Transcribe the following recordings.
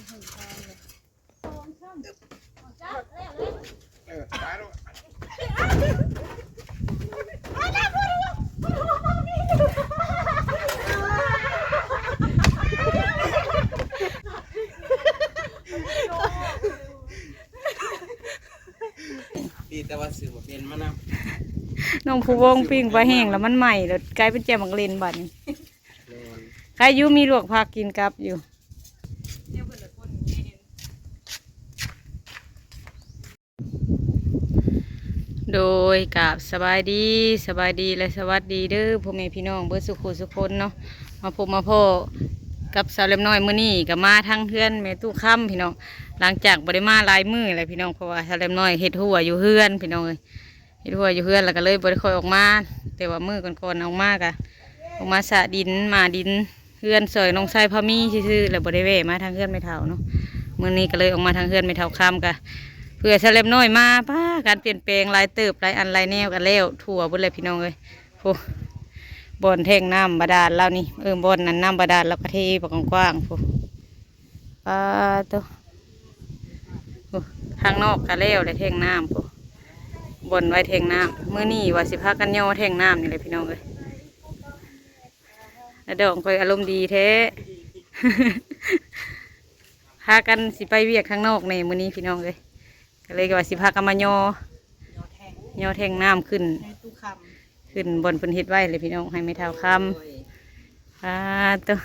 ตายแล้วดีแต่ว่าสื่อเป็นมันนะน้องผู้วงปิ้งปลาแห้งแล้วมันใหม่แล้วกลายเป็นแจ่วมักเลนบัดนี้ใครอยู่มีลวกผักกินกับอยู่โดยกับสบายดีและสวัสดีเด้อพ่อแม่พี่น้องเบิดสุขุสุคนเนาะมาพบมาพ่อกับสาวเล็มน้อยมื้อนี้กับมาทั้งเฮือนแม่ตู้ค่ำพี่น้องหลังจากบ่ได้มาหลายมื้อเลยพี่น้องเพราะว่าสาวเล็มน้อยเฮ็ดหัวอยู่เฮือนพี่น้องเอ้ยเฮ็ดหัวอยู่เฮือนแล้วก็เลยบ่ได้ค่อยออกมาแต่ว่ามื้อก่อนๆออกมากะออกมาสะดินมาดินเฮือนซอยน้องชายพามีซื่อๆแล้วบ่ได้แวะมาทางเฮือนไม่เฒ่าเนาะมื้อนี้ก็เลยออกมาทางเฮือนไม่เฒ่าค่ำกะเพื่อสาวเล็มน้อยมาป้าการเปลี่ยนแปลงหลายเติบหลายอันหลายแนวกันแล้วทั่วเบิดเลยพี่น้องเอ้ยโอ้บ่อนแท่งน้ำบาดาลแล้วนี่บ่อนนั้นน้ำบาดาลแล้วก็เทปกว้างๆพวกปลาตัวทางนอกก็แล้วเลยแท่งน้ำพวกบ่อนไว้แท่งน้ำเมื่อนี่ว่าสิพากันย่อแท่งน้ำนี่เลยพี่น้องเลยแล้วดอกคอยอารมณ์ดีแท้ พากันสิไปเวียกข้างนอกในมื้อนี้พี่น้องเลยก็เลยว่าสิพากันมาย่อแท่งน้ำขึ้นบนเพิ่นเฮ็ดไว้เลยพี่น้องให้ไม่เท่าคำตัว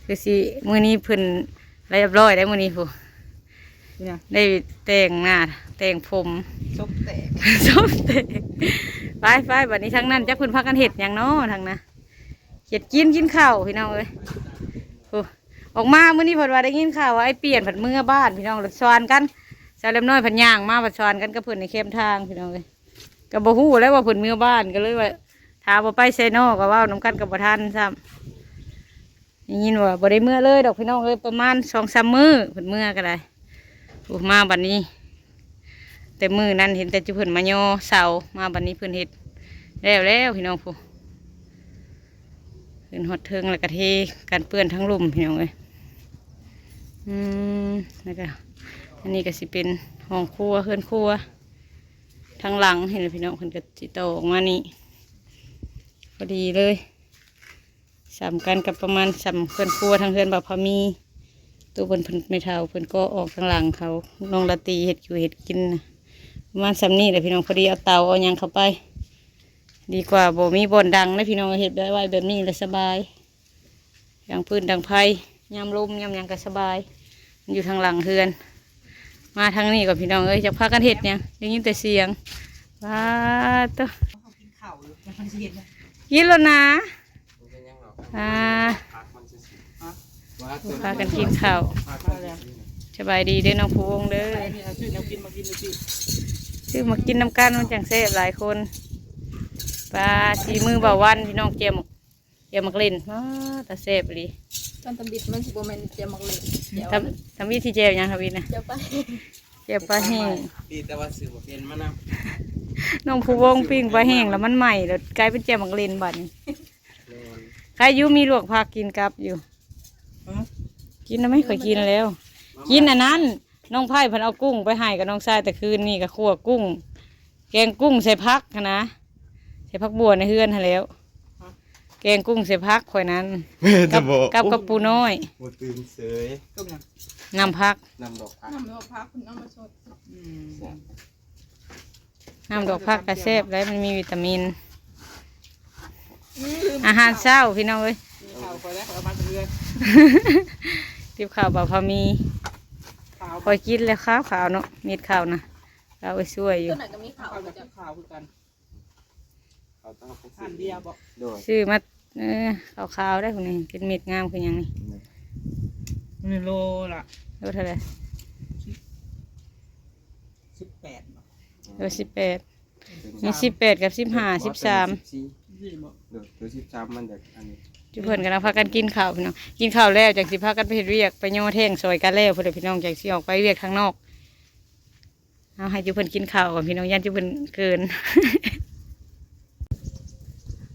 คือสิมื้อนี้เพิ่นเรียบร้อยได้มื้อนี้ผู้ได้แต่งหน้าแต่งผมซบแตก ไปบัดนี้ทั้งนั้นจักเพิ่นพากันเฮ็ดหยังเนาะทั้งนั้นเฮ็ดกินข้าวพี่น้องเอ้ยผู้ออกมามื้อนี้เพิ่นว่าได้ยินข่าวว่าไอ้เปลี่ยนผัดมื้อบ้านพี่น้องรถซ้อนกันสาวเล็มน้อยผัดย่างมาผัดซ้อนกันกับเพิ่นในเข้มทางพี่น้องเอ้ยก็บ่ฮู้แล้วว่าเพิ่นมื้อบ้านก็เลยว่าถามว่าไปไซโนก็เว้านำกันกับบ่ทันซ้ำได้ยินว่าบ่ได้มื้อเลยดอกพี่น้องเอ้ยประมาณ 2-3 มื้อเพิ่นมื้อก็ได้โอ้มาบัดนี้แต่มื้อนั้นเห็นแต่จุเพิ่นมาย่อเสามาบัดนี้เพิ่นเฮ็ดแล้วพี่น้องผู้เพิ่นฮอดเทิงแล้วก็เทกันเปื้อนทั้งลุ่มพี่น้องเอ้ยแล้วก็อันนี้ก็สิเป็นห้องครัวเฮือนครัวทางหลังเห็นพี่น้องเพิ่นก็สิโตออกมานี่พอดีเลยสามกันกับประมาณสามเฮือนครัวทางเฮือนบ่าวพามีตัวเพิ่นไม่เท่าเพิ่นก็ออกทางหลังเขาน้องละตีเห็ดอยู่เห็ดกินนะประมาณสามนี่แหละพี่น้องพอดีเอาเตาเอายังเข้าไปดีกว่าบ่มีบ่อนดังนะพี่น้องเห็ดได้ไว้แบบนี้เลยสบายอย่างพื้นดังไผ่ยามลมยามยังก็สบายอยู่ทางหลังเฮือนมาทางนี้ก่อนพี่น้องเอ้ยจะพากันเห็ดเนี่ยได้ยินแต่เสียงว้าตัวกินแล้วนะพากันกินข้าวสบายดีเด้อน้องผู้วงเด้อชื่อมากินน้ำกันมันจังเซ่หลายคนปลาสีมือบ่าววันพี่น้องเจียมกลิ่นตาเซ่บเลยตอนทำบิดมันสิบโมนเจียมมักเลยทำวิธีเจียวยังครับวินนะเจียวปลาแห้งดีแต่ว่าสื่อเป็นมันนะน้องผู้วงปิ้งปลาแห้งแล้วมันใหม่แล้วกลายเป็นเจียมมักลิ่นบัดนี้ใครอยู่มีลวกผักกินกับอยู่กินแล้วไม่เคยกินแล้วกินอันนั้นน้องไผ่เพิ่นเอากุ้งไปให้กับน้องชายแต่คืนนี่ก็คั่วกุ้งแกงกุ้งใส่ผักนะใส่ผักบัวในเฮือนให้แล้วแกงกุ้งใส่ผักข่อยนั้นกับปูน้อยตื่นเสยน้ำผักน้ำดอกผักน้ำมาสดน้ำดอกผักกระเซบแล้วมันมีวิตามินอาหารเช้าพี่น้องเอ้ยติบข่าวบ่าวพามีคอยกินแล้วขาวเนาะมีดข้าวนะเราไปช่วยอยู่ตัวไหนก็มีข่าวจะข่าวคือกันเขาต้องทานเดียวบอกซื้อมาขาวได้คนนี้กินเม็ดงามคือยังนี่นี่โลละโลเท่าไหร่18โลมี18กับ15 13ตัว13มันจากอันนี้จุเพื่อนกันนะพากันกินข้าวพี่น้องกินข้าวแล้วจากสิพากันไปเฮ็ดเวียกไปย่อแท่งซอยกันแล้วเพื่อนพี่น้องจากสิออกไปเวียกข้างนอกเอาให้จุเพื่อนกินข้าวก่อนพี่น้องยันจุเพื่อนเกิน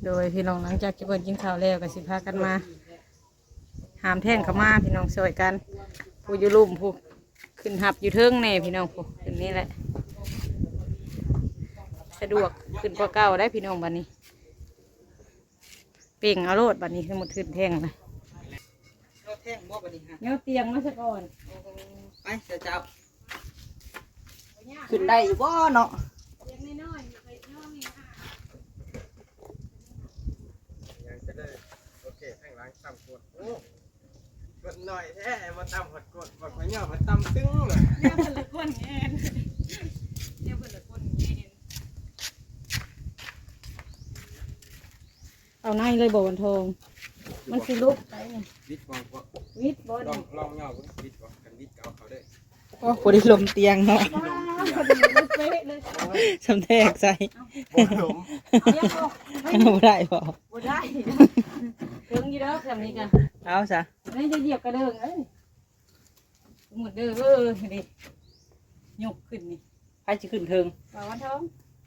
โดยพี่น้องหลังจากจุเพื่อนกินข้าวแล้วก็สิพากันมาหามแท่งเข้ามาพี่น้องซอยกัน ผู้อยู่ลุ่มผู้ขึ้นหับอยู่เทิงแน่พี่น้องผู้ขึ้นนี่แหละสะดวกขึ้นกว่าเก่าได้พี่น้องบัดนี้เป่งเอาโลดบัดนี้สมุดขึ้นแท่งเลย เราแท่งบ่บัดนี้ฮะ เนาเตียงมาซะก่อน ไปเจ้าขึ้นได้อยู่บ่เนาะ เตียงน้อยๆไปน้องนี่ค่ะ ยังจะได้โอเคข้างหลังต่ำกดโอ้กดหน่อยแท้มาต่ำกดบอกว่าเนี่ยมาต่ำตึ้งเลย เนี่ยเพิ่นละก้นแงนเนี่ยเพิ่นละก้นแงนเอาในเลยบ่วันทองมันสิลุกไปนี่ วิทย์บอกว่า วิทย์บ่ ล ได้ องย่อวิทย์บอกกันวิทย์เก่าเขาได้ โอ้พอดีลมเตียงเนาะ ว้าวพอดีเลยเป๊ะเลย สำแทกใส่ บ่หลม เอายังบ่เฮ้ย บ่ได้บ่ บ่ได้ถึงอยู่แล้วแบบนี้กัน เอาซะ นี่จะเหยียบกระเดิงเอ้ยหมดเด้อดิยกขึ้นนี่ ใครสิขึ้นเทิง บ่าววันทอง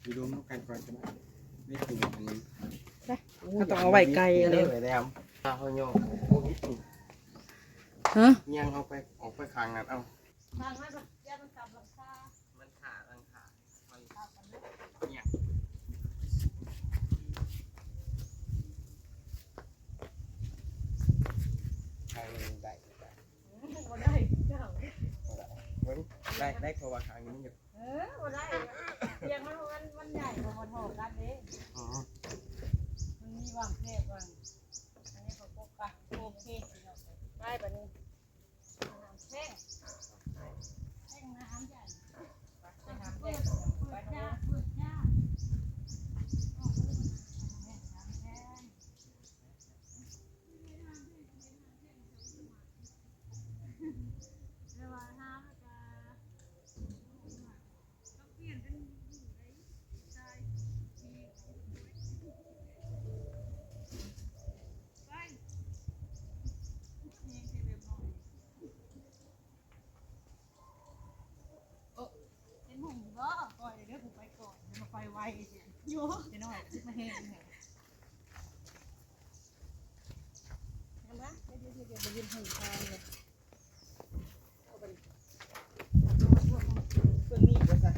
อยู่รวมกันก่อนกันไม่ถูกอันนี้ เขาต้องเอาไว้ไกลอะไร เลยแล้วเขาโยกโอ้วิทย์ ฮะ เงียงเอาไปออกไปข้างนั้นเอา ทางมาแบบย่ามันกลับหลังคา มันขาลังขามันเงียงใครได้ บ่ได้เจ้า ได้เพราะว่าข้างนี้อยู่ บ่ได้เตียงมันใหญ่กว่าวันทองกันเด้ อ๋อ มันมีวางแคบวางอันนี้ก็ปกปักโอเคได้ปะนี่น้ำแท่งแท่งน้ำใหญ่ไปน้ำแท่งไปน้ำเปิดจ้าเป็นหุ่นบ่ก่อนเดี๋ยวผมไปก่อนมาไฟไวโย่เดี๋ยวหน่อยมาแห้งเนี่ยเห็นปะเดี๋ยวไปยืนหุ่นทางเลย เพิ่นนี่บ่ซะ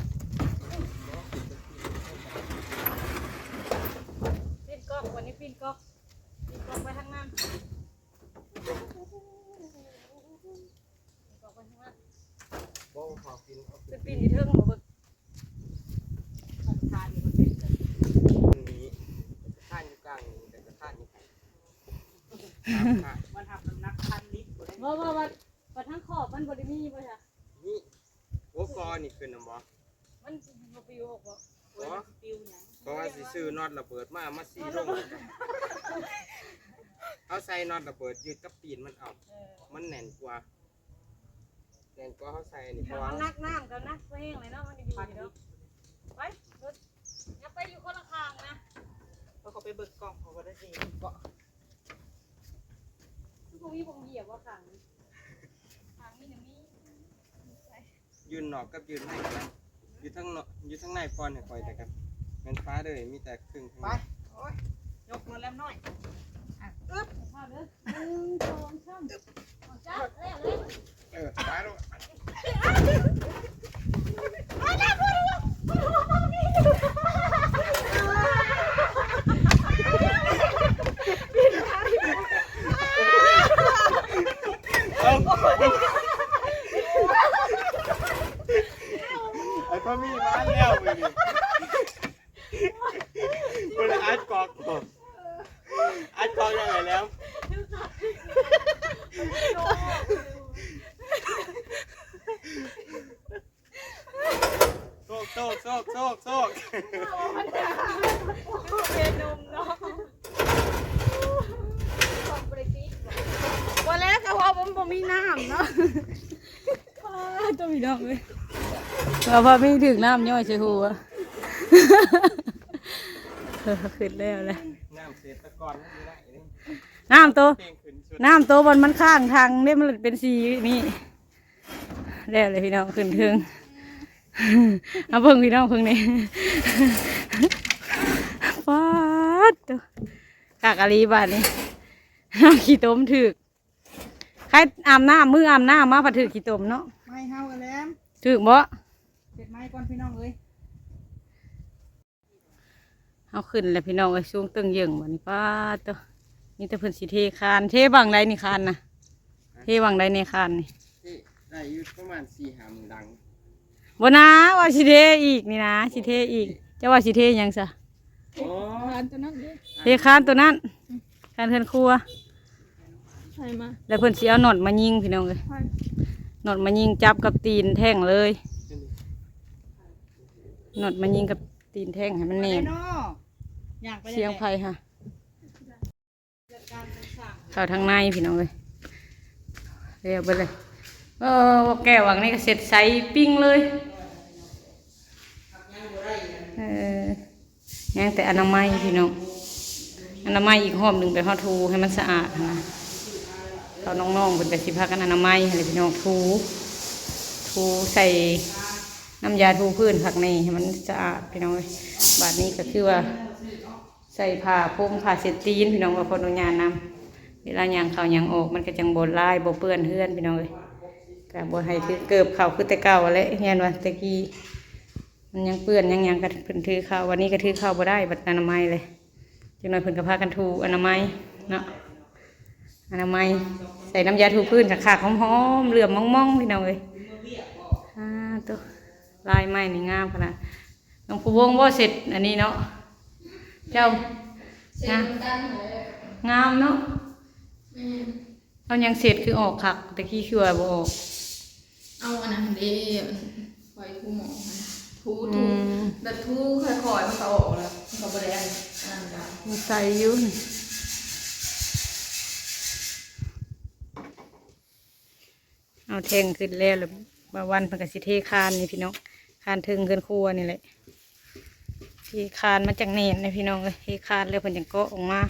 ปีนกล้องวันนี้ปีนกล้องไปทางนั้นปีนกล้องไปทางนั้น บ่ขอกินเอา เป็นปีนที่เทิงบ่เบิ่งมันทานมันเป็น นี้ข้างอยู่กลางแต่จะข้างอยู่ข้าง มันทับน้ำหนัก1,000 ลิตรบ่ได้ ว่าทั้งขอบมันบ่ได้มีบ่จ้ะ นี่โอ้กอนี่ขึ้นนะบ่ มันบ่ปิวออกบ่ เพราะ ปิวหยัง เพราะว่าสิซื้อน็อตระเบิดมาซีลงเอาใส่น็อตระเบิดยืดกับปีนมันเอามันแน่นกว่าเขาใส่นี่เพราะว่า มันนักน้ำกับนักแห้งเลยเนาะมันอยู่เนาะไปรถอย่าไปอยู่คนละข้างนะ เขาก็ไปเบิกกล้องเขาก็ได้สิบ่ พวกนี้ผมเหยียบว่าข้างนี้น่ะมี ยืนนอกกับยืนในกันอยู่ทั้งนอกอยู่ทั้งในก่อนให้คอยแต่กันมันฟ้าเลยมีแต่ครึ่ง ไปโอ้ยยกมาแล้วน้อย ข้าวเด้อ1 2 3จ้าแล้วเลย ฟ้าแล้ว ไอ้พ่อมีมาแล้วเว้ยคนละอัดกอกยังไงแล้วโซก เป็นนมเนาะวันแรกก็ว่าผมบ่มีน้ำเนาะต้องมีน้ำเลยเราพอไม่ถึงน้ำย่อยใช่หัวขึ้นแล้วเลย น้ำเศษตะกอนไม่ได้เลย น้ำโต เพลงขึ้นชุด น้ำโตบนมันข้างทางเนี่ยมันเป็นสีนี่แล้วเลยพี่น้องขึ้นถึงเอาเพิ่งพี่น้องเพิ่งนี่ป๊าดตัวกากะลีบาทนี่น้ำขี้ต้มถึกใคร ล้อาบน้ำมืออาบน้ำมาผัดถือขี้ตมเนาะ ไม่เฮากันแล้ว ถือบ่ เสร็จไม้ก่อนพี่น้องเอ้ย เอาขึ้นแล้วพี่น้องไอ้ช่วงตึงเยิ่งวันนี้ป้าตัวนี่แต่เพิ่นสิเทคานเทบังใดนี่คานนะเทบังใดในคานนี่ ที่ได้อยู่ประมาณ4-5มื้อดัง บ่นะว่าสิเทอีกนี่นะสิเทอีกเจะว่าสิเทหยังซะ โอ้ เทคานตัวนั้นคานเทือนครัว ใช่มา แล้วเพิ่นสิเอาหนอดมายิงพี่น้องเลยหนอดมายิงจับกับตีนแท่งเลยหนอดมายิงกับตีนแท่งให้มัน ไป แน่น เนาะอยากไป เสียงไฟค่ะเข้าทางในพี่น้องเลยเรียบไปเลยแก้ววังนี่ก็เสร็จใสปิ้งเลยยังแต่อนามัยพี่น้องอนามัยอีกหอมหนึ่งไปห่อทูให้มันสะอาดนะเราน้องๆเป็นไปสิพากันอนามัยให้พี่น้องทูใส่น้ำยาทูพื้นผักในให้มันสะอาดพี่น้องเลยบาดนี้ก็คือว่าใส่ผ้าพรมผ้าเช็ดตีนพี่น้องว่าคนอนุญาตนำเวลายางเข่ายางออกมันก็จังบดลายบดเปื้อนเฮือนพี่น้องเลยก็บดให้ถือเกิบเข่าคือแต่เก่าอะไรเฮียนว่าตะกี้มันยังเปื้อนยังก็เพิ่นถือเข่าวันนี้ก็ถือเข่าบ่ได้บัดอนามัยเลยจังหน่อยเพิ่นก็พากันทูอนามัยเนาะอนามัยใส่น้ำยาทูพื้นขาหอมๆเหลื่อมมองๆพี่น้องเลยตัวลายไม้นี่งามขนาดน้องผู้วงว่าเสร็จอันนี้เนาะเจ้านะงามเนาะเอายังเสร็จคือออกคักแต่ขี้ชัวบ่ออก เอาอันนั้นเด้ไว้ทูหมอทูแบบทูค่อยๆมันก็ออกแล้วมันก็บ่ได้อันนั้นจ้ะ มันใส่อยุ่นเอาแทงขึ้นแล้วหรือบางวันเพิ่นก็สิเทคานนี่พี่น้องคานถึงขึ้นครัวนี่แหละที่คานมาจากเนนนะพี่น้องเลยที่คานแล้วเพิ่นจังเกาะออกมา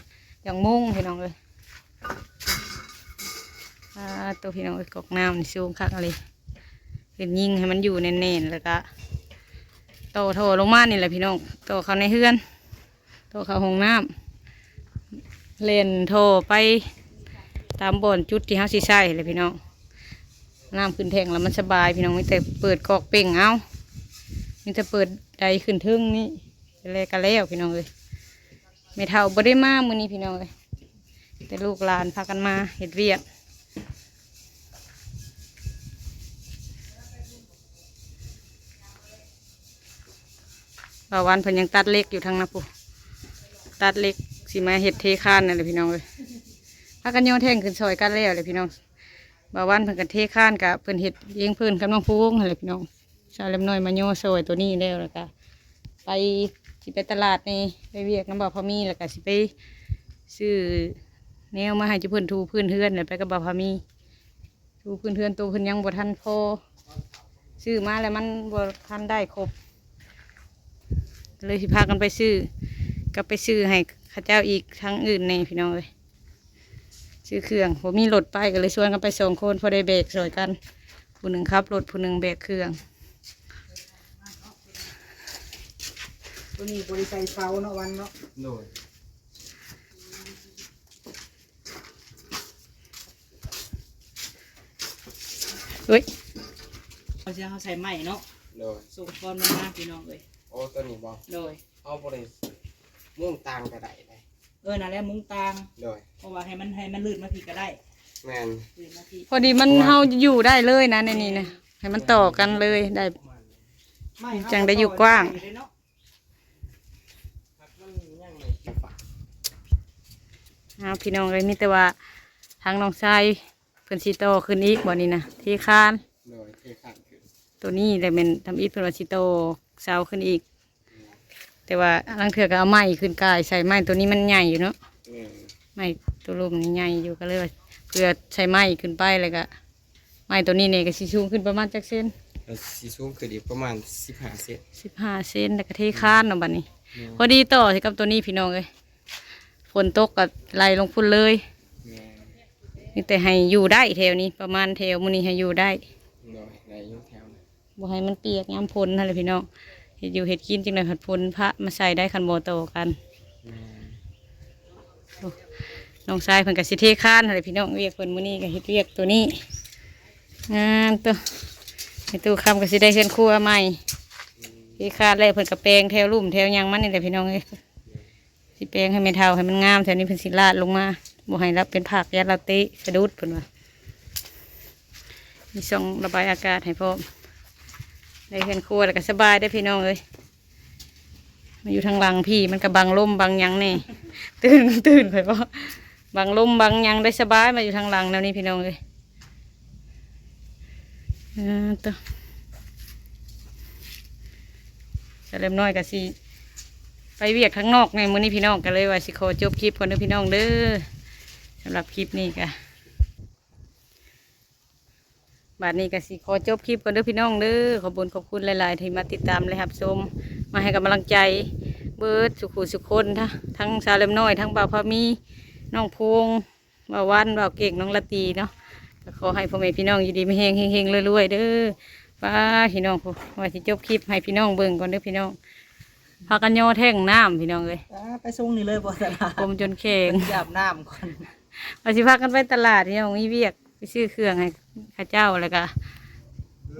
อย่างมุ่งพี่น้องเลยตัวพี่น้องเลยกอกน้ำนี่สูงคักอะไรเห็นยิงให้มันอยู่แน่นๆแล้วก็โตลงมานี่แหละพี่น้องโตเขาในเฮือนโตเขาห้องน้ำเล่นโทรไปตามบ่อนจุดที่เฮาสิใช้เลยพี่น้องน้ำขึ้นแทงแล้วมันสบายพี่น้องมีแต่เปิดกอกเป่งเอามีแต่เปิดใดขึ้นทึ่งนี่แล้วก็แล้วพี่น้องเลยไม่เท่าบ่ได้มามื้อนี้พี่น้องเลยแต่ลูกหลานพากันมาเฮ็ดเวียกบางวันเพิ่นยังตัดเล็กอยู่ทางนะปุ๊ตัดเล็กสิมาเฮ็ดเทคานนั่นแหละพี่น้องเลยพากันโยนแท่งขึ้นซอยกันแล้วเลยพี่น้องบางวันเพิ่นกันเทคานกับเพิ่นเฮ็ดเองเพิ่นกับน้องผู้วงนั่นแหละพี่น้องชาวเล็มน้อยมาโยซอยตัวนี้แล้วก็ไปสิไปตลาดนี่ไปเวียกน้ำบ่อพามีแล้วก็สิไปซื้อแนวมาให้จุเพิ่นทูพื้นเฮือนแล้วไปกับบ่อพามีทูพื้นเฮือนตัวเพิ่นยังบ่ทันพอซื้อมาแล้วมันบ่ทันได้ครบเลยสิพากันไปซื้อก็ไปซื้อให้ข้าเจ้าอีกทั้งอื่นในพี่น้องเลยซื้อเครื่องผมมีรถไปก็เลยชวนกันไป2 คนพอได้แบกสอยกันผู้หนึ่งขับรถผู้หนึ่งแบกเครื่อง ตัวนี้บริใส่เสาเนาะวันเนาะ โดย เฮ้ย เราจะเอาใส่ไม้เนาะ โดย ส่งก้อนมาหน้าพี่น้องเลย โอ้ตัวนี้บ่ โดย เอาบ่ได้ม่วงต่างก็ได้เลย นั่นแหละมุ้งตาง โดย เพราะว่าให้มันลื่นมาพี่ก็ได้ แม่น ลื่นมาพี่ พอดีมันเฮาอยู่ได้เลยนะในนี้นะให้มันต่อกันเลยได้ ไม่ จังได้อยู่กว้าง เนาะ ครับมันยังไม่สิฝา พี่น้องเลยมีแต่ว่าทางน้องชายเพิ่นสิโตขึ้นอีกบ่นี่นะที่คาน โดยเทคานขึ้น ตัวนี้เลยเป็นทำอีกเพิ่นว่าสิโตเสาขึ้นอีก แต่ว่าลังเถื่อก็เอาไม้ขึ้นกายใส่ไม้ตัวนี้มันใหญ่อยู่เนาะ แม่น ไม้ตัวลุ่มนี่ใหญ่อยู่ก็เลยว่าเพื่อใช้ไม้ขึ้นไปเลยก็ไม้ตัวนี้เนี่ยก็สิสูงขึ้นประมาณจักเซน แล้วสิสูงขึ้นอีกประมาณ15เซน 15 เซนแล้วก็เทคานเนาะบัดนี้ พอดีต่อสิกับตัวนี้พี่น้องเลยฝนตกก็ไหลลงพุ่นเลย แม่น นี่แต่ให้อยู่ได้แถวนี้ประมาณแถวมื้อนี้ให้อยู่ได้ โดยในอยู่แถวนั้น บ่ให้มันเปียกยามฝนนั่นแหละพี่น้องเฮ็ดอยู่เฮ็ดกินจังได๋ผัดฝนพระมาใส่ได้คันบ่โตกัน แม่น น้องชายเพิ่นก็สิเทคานอะไรพี่น้องเวียกเพิ่นมื้อนี้ก็เฮ็ดเวียกตัวนี้ตัวในตู้คำก็สิได้เฮือนครัวใหม่เทคานแล้วเพิ่นก็แปลงแถวลุ่มแถวหยังมันนี่แหละพี่น้องเอ้ยสิแปลงให้แม่เฒ่าให้มันงามแถวนี้เพิ่นสิลาดลงมาบ่ให้รับเป็นผักยัดเราเตะสะดุดเพิ่นว่ามีช่องระบายอากาศให้พร้อมได้เฮือนครัวแล้วก็สบายได้อพี่น้องเอ้ยมาอยู่ทางหลังพี่มันก็บังลมบังหยังนี่ ตื่นไปบ่บังลมบังหยังได้สบายมาอยู่ทางหลังแนวนี้พี่น้องเอ้ยตัวจะเริ่มน้อยก็สิไปเวียกข้างนอกไงมื้อนี้พี่น้องก็เลยว่าสิขอจบคลิปก่อนเด้อพี่น้องเด้อสำหรับคลิปนี้ก็บัดนี้ก็สิขอจบคลิปก่อนเด้อพี่น้องเด้อขอบคุณหลายๆที่มาติดตามและรับชมมาให้กำลังใจเบิดสุขุสุขคนทั้งสาวเริ่มน้อยทั้งบ่าวพามีน้องพวงบ่าววันบ่าวเก่งน้องละตีเนาะก็ขอให้พ่อแม่พี่น้องอยู่ดีไม่แห้งเฮงๆรวยๆเด้อป้าพี่น้องผู้ว่าสิจบคลิปให้พี่น้องเบิ่งก่อนเด้อพี่น้องพากันย่อแท่งน้ำพี่น้องเลย ไปส่งนี่เลยบ่ตลาด กลมจนแข็ง ไปอาบน้ำก่อน ว่าสิพากันไปตลาดพี่น้องมีเวียกไปซื้อเครื่องให้ข้าเจ้าแล้วก็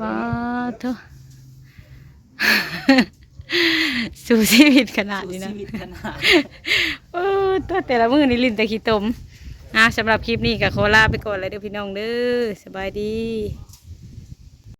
ว้าเถอะ สู่ชีวิตขนาดนี้นะ ชีวิตขนาด ตัวแต่ละมือนี่ลิ้นแต่ขี้ตมสำหรับคลิปนี้ก็ขอลาไปก่อนเลยเด้อพี่น้องเด้อสบายดี